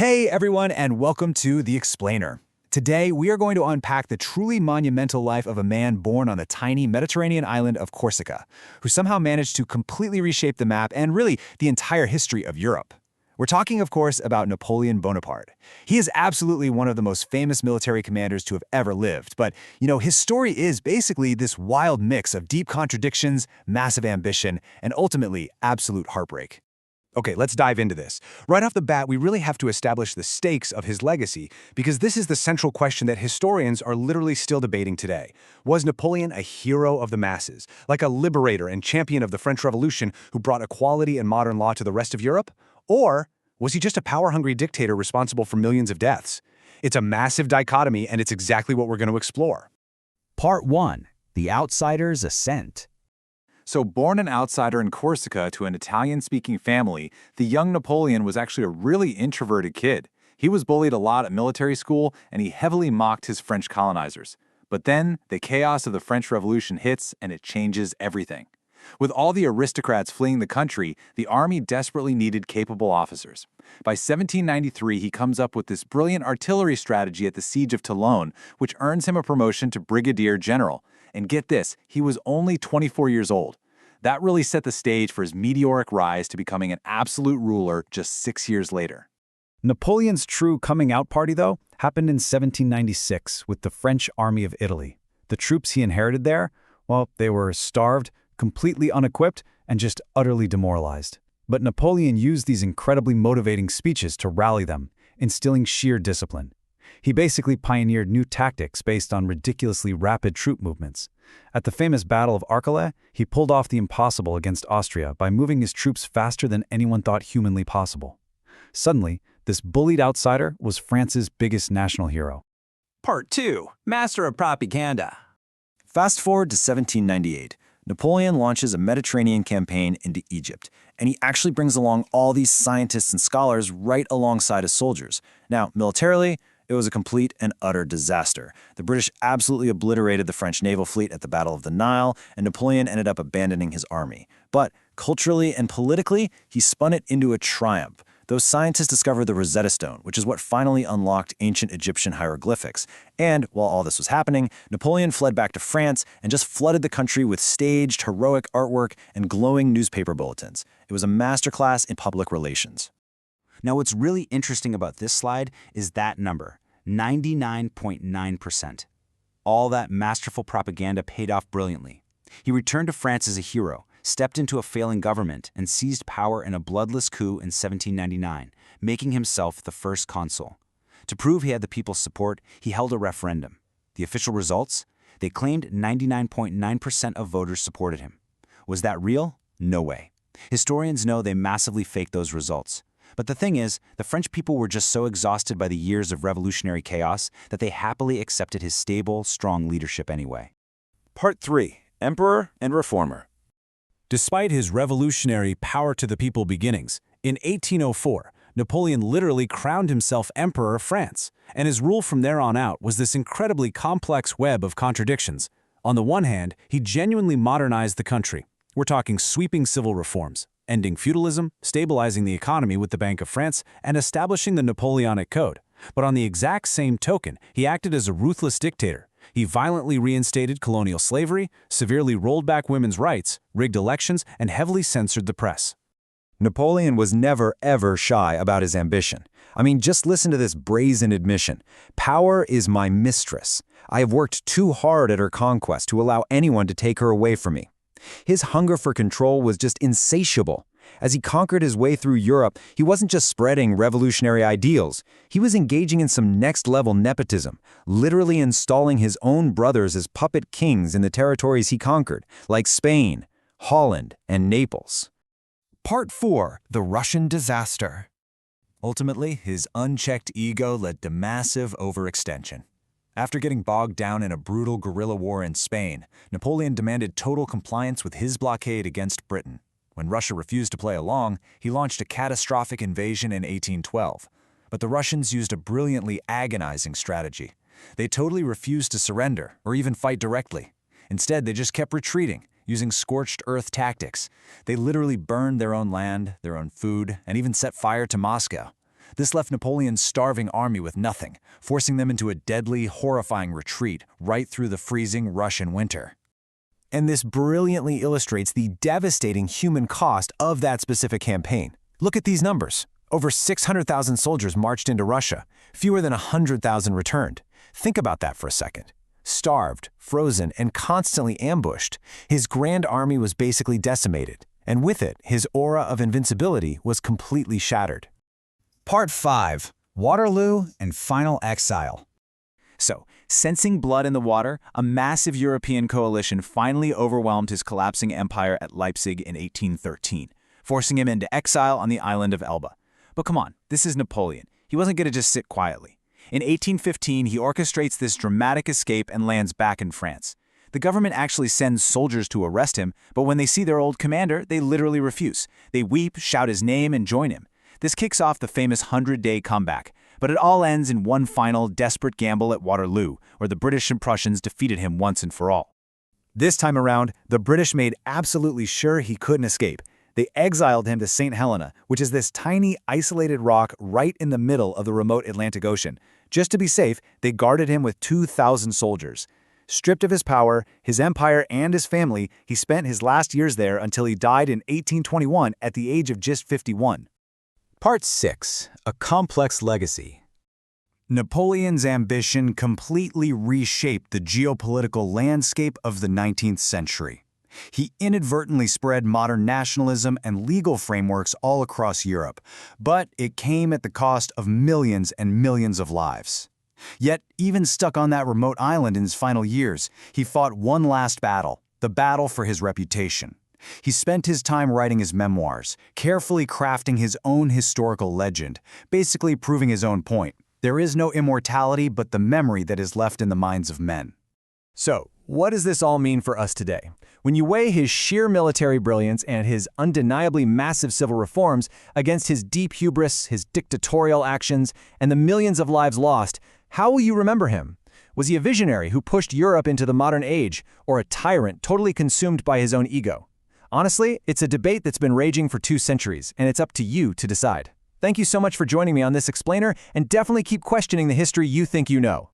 Hey everyone, and welcome to The Explainer. Today, we are going to unpack the truly monumental life of a man born on the tiny Mediterranean island of Corsica, who somehow managed to completely reshape the map and really the entire history of Europe. We're talking, of course, about Napoleon Bonaparte. He is absolutely one of the most famous military commanders to have ever lived, but, his story is basically this wild mix of deep contradictions, massive ambition, and ultimately absolute heartbreak. Okay, let's dive into this. Right off the bat, we really have to establish the stakes of his legacy, because this is the central question that historians are literally still debating today. Was Napoleon a hero of the masses, like a liberator and champion of the French Revolution who brought equality and modern law to the rest of Europe? Or was he just a power-hungry dictator responsible for millions of deaths? It's a massive dichotomy, and it's exactly what we're going to explore. Part 1. The Outsider's Ascent. So born an outsider in Corsica to an Italian-speaking family, the young Napoleon was actually a really introverted kid. He was bullied a lot at military school, and he heavily mocked his French colonizers. But then, the chaos of the French Revolution hits, and it changes everything. With all the aristocrats fleeing the country, the army desperately needed capable officers. By 1793, he comes up with this brilliant artillery strategy at the Siege of Toulon, which earns him a promotion to brigadier general. And get this, he was only 24 years old. That really set the stage for his meteoric rise to becoming an absolute ruler just 6 years later. Napoleon's true coming-out party, though, happened in 1796 with the French Army of Italy. The troops he inherited there, well, they were starved, completely unequipped, and just utterly demoralized. But Napoleon used these incredibly motivating speeches to rally them, instilling sheer discipline. He basically pioneered new tactics based on ridiculously rapid troop movements. At the famous Battle of Waterloo, he pulled off the impossible against Austria by moving his troops faster than anyone thought humanly possible. Suddenly, this bullied outsider was France's biggest national hero. Part 2. Master of Propaganda. Fast forward to 1798. Napoleon launches a Mediterranean campaign into Egypt, and he actually brings along all these scientists and scholars right alongside his soldiers. Now, militarily, it was a complete and utter disaster. The British absolutely obliterated the French naval fleet at the Battle of the Nile, and Napoleon ended up abandoning his army. But culturally and politically, he spun it into a triumph. Those scientists discovered the Rosetta Stone, which is what finally unlocked ancient Egyptian hieroglyphics. And while all this was happening, Napoleon fled back to France and just flooded the country with staged, heroic artwork and glowing newspaper bulletins. It was a masterclass in public relations. Now, what's really interesting about this slide is that number, 99.9%. All that masterful propaganda paid off brilliantly. He returned to France as a hero, stepped into a failing government, and seized power in a bloodless coup in 1799, making himself the first consul. To prove he had the people's support, he held a referendum. The official results? They claimed 99.9% of voters supported him. Was that real? No way. Historians know they massively faked those results. But the thing is, the French people were just so exhausted by the years of revolutionary chaos that they happily accepted his stable, strong leadership anyway. Part 3. Emperor and Reformer. Despite his revolutionary power-to-the-people beginnings, in 1804, Napoleon literally crowned himself Emperor of France, and his rule from there on out was this incredibly complex web of contradictions. On the one hand, he genuinely modernized the country. We're talking sweeping civil reforms, ending feudalism, stabilizing the economy with the Bank of France, and establishing the Napoleonic Code. But on the exact same token, he acted as a ruthless dictator. He violently reinstated colonial slavery, severely rolled back women's rights, rigged elections, and heavily censored the press. Napoleon was never, ever shy about his ambition. I mean, just listen to this brazen admission. Power is my mistress. I have worked too hard at her conquest to allow anyone to take her away from me. His hunger for control was just insatiable. As he conquered his way through Europe, he wasn't just spreading revolutionary ideals. He was engaging in some next-level nepotism, literally installing his own brothers as puppet kings in the territories he conquered, like Spain, Holland, and Naples. Part 4. The Russian Disaster. Ultimately, his unchecked ego led to massive overextension. After getting bogged down in a brutal guerrilla war in Spain, Napoleon demanded total compliance with his blockade against Britain. When Russia refused to play along, he launched a catastrophic invasion in 1812. But the Russians used a brilliantly agonizing strategy. They totally refused to surrender or even fight directly. Instead, they just kept retreating, using scorched earth tactics. They literally burned their own land, their own food, and even set fire to Moscow. This left Napoleon's starving army with nothing, forcing them into a deadly, horrifying retreat right through the freezing Russian winter. And this brilliantly illustrates the devastating human cost of that specific campaign. Look at these numbers. Over 600,000 soldiers marched into Russia, fewer than 100,000 returned. Think about that for a second. Starved, frozen, and constantly ambushed, his grand army was basically decimated, and with it, his aura of invincibility was completely shattered. Part 5. Waterloo and Final Exile. So, sensing blood in the water, a massive European coalition finally overwhelmed his collapsing empire at Leipzig in 1813, forcing him into exile on the island of Elba. But come on, this is Napoleon. He wasn't going to just sit quietly. In 1815, he orchestrates this dramatic escape and lands back in France. The government actually sends soldiers to arrest him, but when they see their old commander, they literally refuse. They weep, shout his name, and join him. This kicks off the famous 100-day comeback, but it all ends in one final, desperate gamble at Waterloo, where the British and Prussians defeated him once and for all. This time around, the British made absolutely sure he couldn't escape. They exiled him to Saint Helena, which is this tiny, isolated rock right in the middle of the remote Atlantic Ocean. Just to be safe, they guarded him with 2,000 soldiers. Stripped of his power, his empire, and his family, he spent his last years there until he died in 1821 at the age of just 51. Part 6. A Complex Legacy. Napoleon's ambition completely reshaped the geopolitical landscape of the 19th century. He inadvertently spread modern nationalism and legal frameworks all across Europe, but it came at the cost of millions and millions of lives. Yet, even stuck on that remote island in his final years, he fought one last battle, the battle for his reputation. He spent his time writing his memoirs, carefully crafting his own historical legend, basically proving his own point. There is no immortality but the memory that is left in the minds of men. So, what does this all mean for us today? When you weigh his sheer military brilliance and his undeniably massive civil reforms against his deep hubris, his dictatorial actions, and the millions of lives lost, how will you remember him? Was he a visionary who pushed Europe into the modern age, or a tyrant totally consumed by his own ego? Honestly, it's a debate that's been raging for 2 centuries, and it's up to you to decide. Thank you so much for joining me on this explainer, and definitely keep questioning the history you think you know.